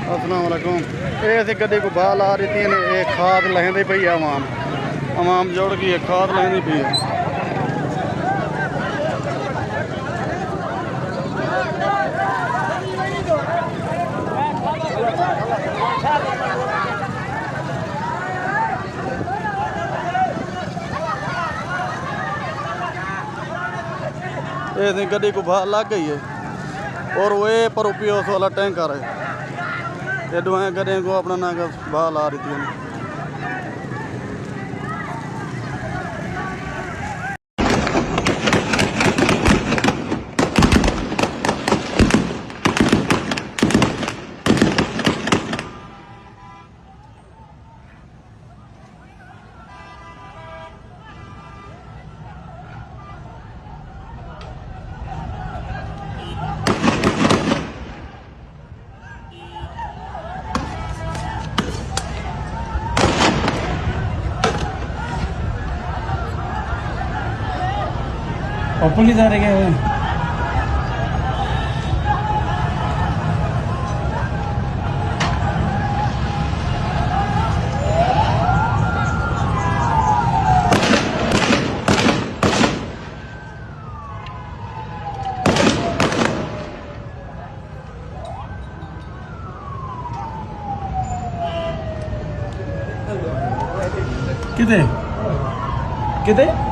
अस्सलाम वालेकुम। ये असी गड्डी को बाहर ला रही थी, ये खाद लहंदी पई है। अवाम जोड़ गई है, खाद लहंदी पई है। ये गड्डी को बाहर लग गई है और वे पर उपयोग वाला टैंकर है। ये दुआएं गड्डियों को अपना ना बाहर ला रही थी। और पुलिस आ रही है। किते किते